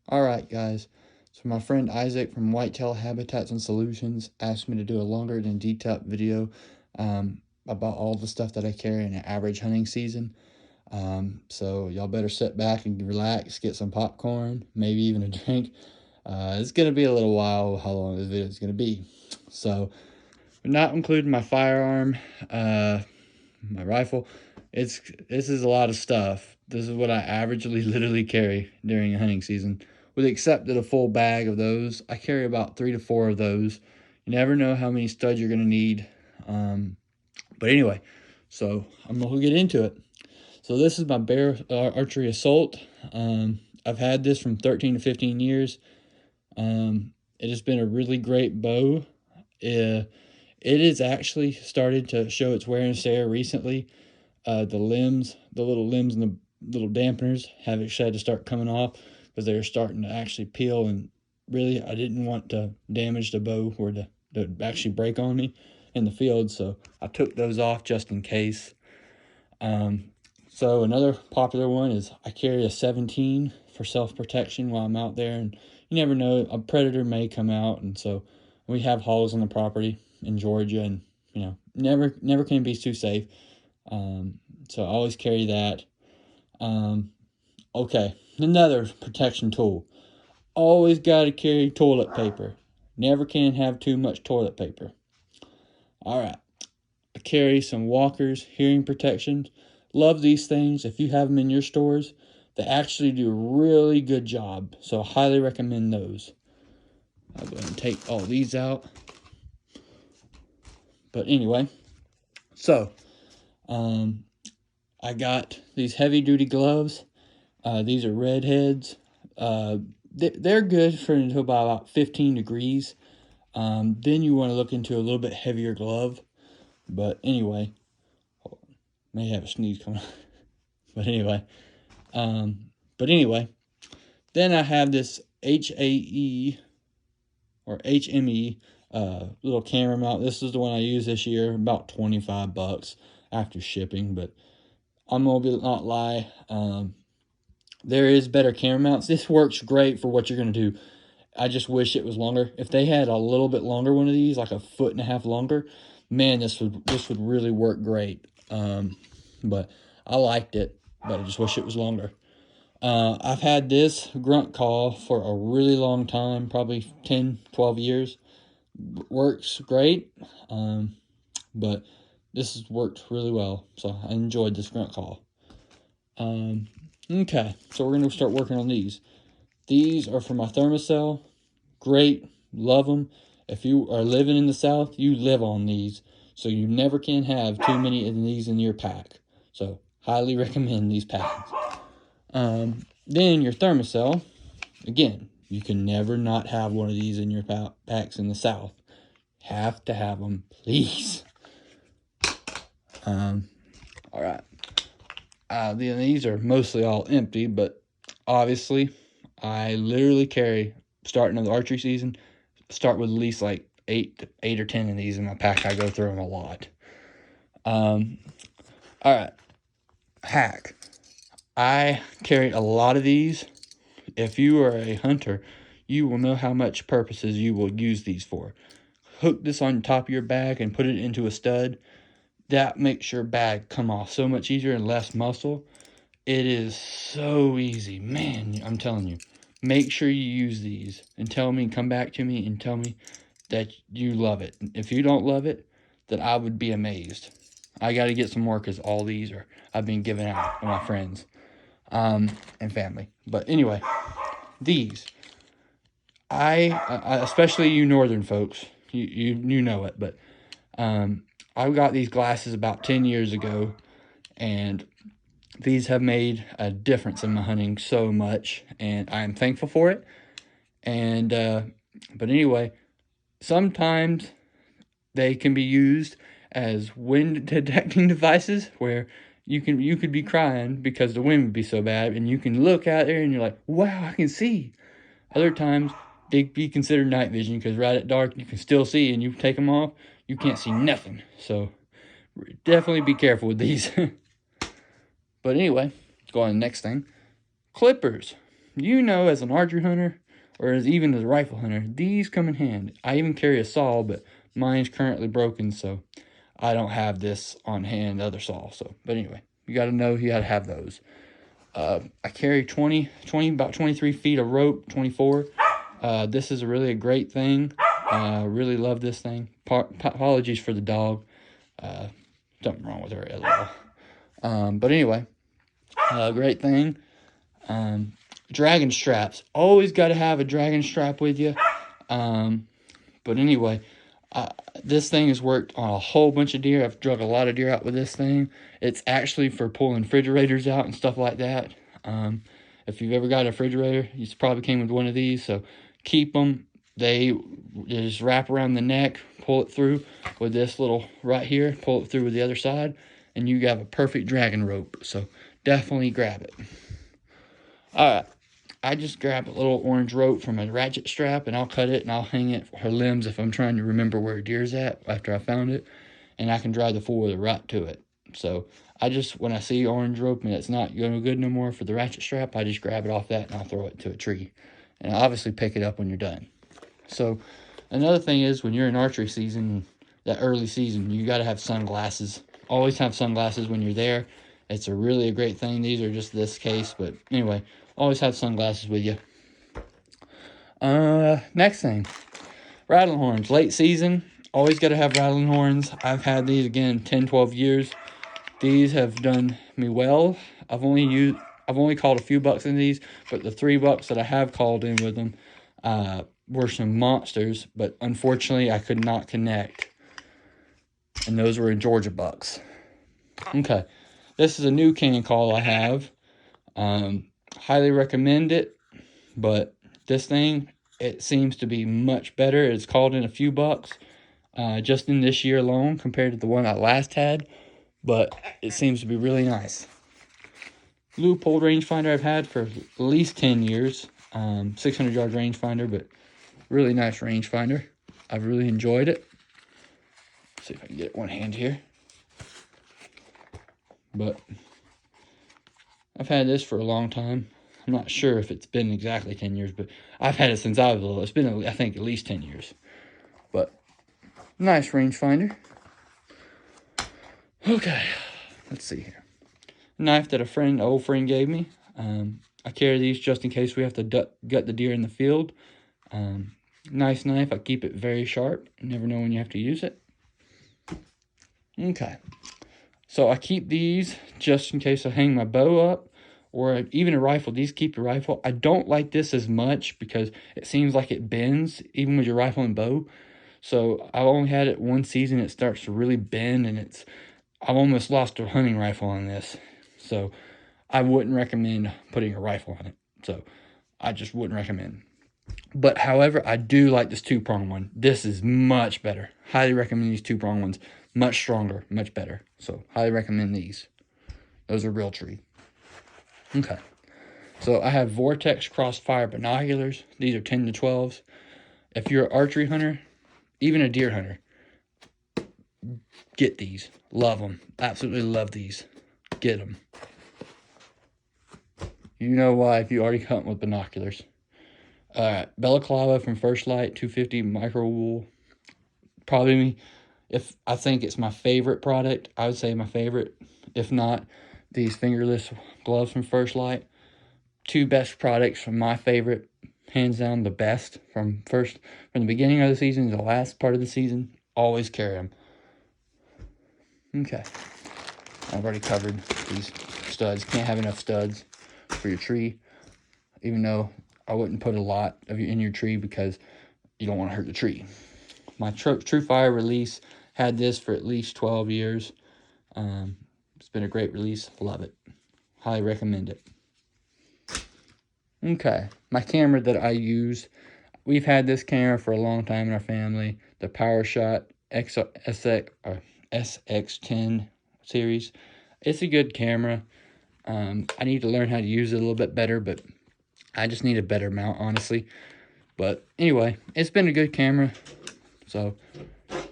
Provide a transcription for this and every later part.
Alright guys, so my friend Isaac from Whitetail Habitats and Solutions asked me to do a longer and detailed video about all the stuff that I carry in an average hunting season. So y'all better sit back and relax, get some popcorn, maybe even a drink. It's going to be a little while how long this video is going to be. So, not including my firearm, my rifle. This is a lot of stuff. This is what I averagely literally carry during a hunting season. With the except of a full bag of those, I carry about 3 to 4 of those. You never know how many studs you're going to need. But anyway, so I'm going to get into it. So this is my Bear Archery Assault. I've had this from 13 to 15 years. It has been a really great bow. It has actually started to show its wear and tear recently. The little limbs and the little dampeners have had to start coming off because they're starting to actually peel, and really I didn't want to damage the bow or to actually break on me in the field, so I took those off just in case. So another popular one is I carry a 17 for self-protection while I'm out there, and you never know, a predator may come out, and so we have holes on the property in Georgia, and never can be too safe. So I always carry that. Okay, another protection tool. Always got to carry toilet paper. Never can have too much toilet paper. All right, I carry some walkers, hearing protection. Love these things. If you have them in your stores, they actually do a really good job. So I highly recommend those. I'll go ahead and take all these out. But anyway, so I got these heavy duty gloves. These are Redheads. They're good for until about 15 degrees. Then you want to look into a little bit heavier glove. But anyway, may have a sneeze coming. But anyway, then I have this HAE or HME little camera mount. This is the one I use this year, about $25 after shipping. But I'm gonna not lie. There is better camera mounts. This works great for what you're gonna do. I just wish it was longer. If they had a little bit longer one of these, like a foot and a half longer, man, this would really work great. But I liked it, but I just wish it was longer. I've had this grunt call for a really long time, probably 10, 12 years. Works great, but this has worked really well, so I enjoyed this grunt call. Okay, so we're going to start working on these. These are for my Thermacell. Great, love them. If you are living in the South, you live on these, so you never can have too many of these in your pack. So highly recommend these packs. Then your Thermacell, again, you can never not have one of these in your packs in the South. Have to have them, please. All right. These are mostly all empty, but obviously, I literally carry, starting of the archery season, start with at least like 8 or 10 of these in my pack. I go through them a lot. All right. Hack. I carry a lot of these. If you are a hunter, you will know how much purposes you will use these for. Hook this on top of your bag and put it into a stud. That makes your bag come off so much easier and less muscle. It is so easy. Man, I'm telling you. Make sure you use these and come back to me and tell me that you love it. If you don't love it, then I would be amazed. I got to get some more because all these I've been giving out to my friends and family. But anyway, these, I especially you northern folks, you know it, but I got these glasses about 10 years ago, and these have made a difference in my hunting so much, and I am thankful for it. And but anyway, sometimes they can be used as wind detecting devices where you could be crying because the wind would be so bad, and you can look out there and you're like, wow, I can see. Other times they be considered night vision because right at dark you can still see, and you take them off, you can't see nothing. So definitely be careful with these. But anyway, let's go on to the next thing. Clippers. you know, as an archery hunter, or even as a rifle hunter, these come in handy. I even carry a saw, but mine's currently broken, so I don't have this on hand, other saw. So, but anyway, you got to know you got to have those. I carry about 23 feet of rope, 24. This is really a great thing. Really love this thing. Apologies for the dog. Something wrong with her, LOL. But anyway, great thing. Dragon straps. Always got to have a dragon strap with you. But anyway, this thing has worked on a whole bunch of deer. I've drug a lot of deer out with this thing. It's actually for pulling refrigerators out and stuff like that. If you've ever got a refrigerator, you probably came with one of these. So keep them. They just wrap around the neck, pull it through with this little right here, pull it through with the other side, and you have a perfect dragon rope. So definitely grab it. All right. I just grab a little orange rope from a ratchet strap, and I'll cut it and I'll hang it for her limbs if I'm trying to remember where a deer's at after I found it, and I can drive the four-wheeler right to it. So I just, when I see orange rope and it's not going good no more for the ratchet strap, I just grab it off that and I'll throw it to a tree. And I'll obviously pick it up when you're done. So another thing is, when you're in archery season, that early season, you got to have sunglasses. Always have sunglasses when you're there. It's a great thing. These are just this case, but anyway, always have sunglasses with you. Next thing, rattling horns. Late season, always got to have rattling horns. I've had these again 10, 12 years. These have done me well. I've only called a few bucks in these, but the 3 bucks that I have called in with them were some monsters, but unfortunately I could not connect. And those were in Georgia bucks. Okay. This is a new can call I have. Highly recommend it, but this thing, it seems to be much better. It's called in a few bucks, just in this year alone compared to the one I last had, but it seems to be really nice. Leupold rangefinder I've had for at least 10 years, 600 yard rangefinder, but really nice rangefinder. I've really enjoyed it. Let's see if I can get it one hand here. But I've had this for a long time. I'm not sure if it's been exactly 10 years, but I've had it since I was little. It's been, I think, at least 10 years. But nice rangefinder. Okay, let's see here. Knife that an old friend gave me. I carry these just in case we have to gut the deer in the field. Nice knife. I keep it very sharp. You never know when you have to use it. Okay. So I keep these just in case I hang my bow up, or even a rifle. These keep your rifle. I don't like this as much because it seems like it bends even with your rifle and bow. So I've only had it one season. It starts to really bend, and I've almost lost a hunting rifle on this. So I wouldn't recommend putting a rifle on it. So I just wouldn't recommend. But however, I do like this 2-prong one. This is much better. Highly recommend these 2-prong ones. Much stronger, much better. So highly recommend these. Those are Realtree. Okay. So I have Vortex Crossfire binoculars. These are 10 to 12s. If you're an archery hunter, even a deer hunter, get these. Love them. Absolutely love these. Get them. You know why if you already hunt with binoculars. Alright, Balaclava from First Light 250 micro wool. Probably, if I think it's my favorite product, I would say my favorite. If not, these fingerless gloves from First Light. 2 best products from my favorite. Hands down the best from the beginning of the season to the last part of the season. Always carry them. Okay. I've already covered these studs. Can't have enough studs for your tree. Even though I wouldn't put a lot in your tree because you don't want to hurt the tree. My TrueFire release had this for at least 12 years. It's been a great release. Love it. Highly recommend it. Okay. My camera that I use. We've had this camera for a long time in our family. The PowerShot SX10 series. It's a good camera. I need to learn how to use it a little bit better, but I just need a better mount, honestly. But anyway, it's been a good camera. So,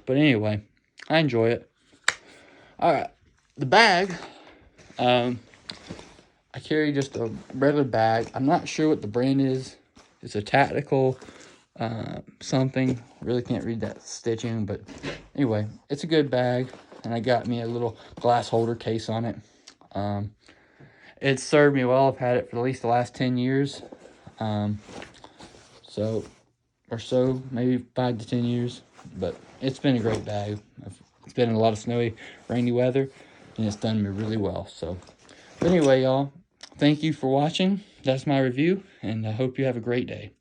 but anyway, I enjoy it. All right, the bag. I I carry just a regular bag. I'm not sure what the brand is. It's a tactical something. Really can't read that stitching, but anyway, it's a good bag. And I got me a little glass holder case on it. It's served me well. I've had it for at least the last 10 years. So, maybe 5 to 10 years. But it's been a great bag. It's been in a lot of snowy, rainy weather, and it's done me really well. So, but anyway, y'all, thank you for watching. That's my review, and I hope you have a great day.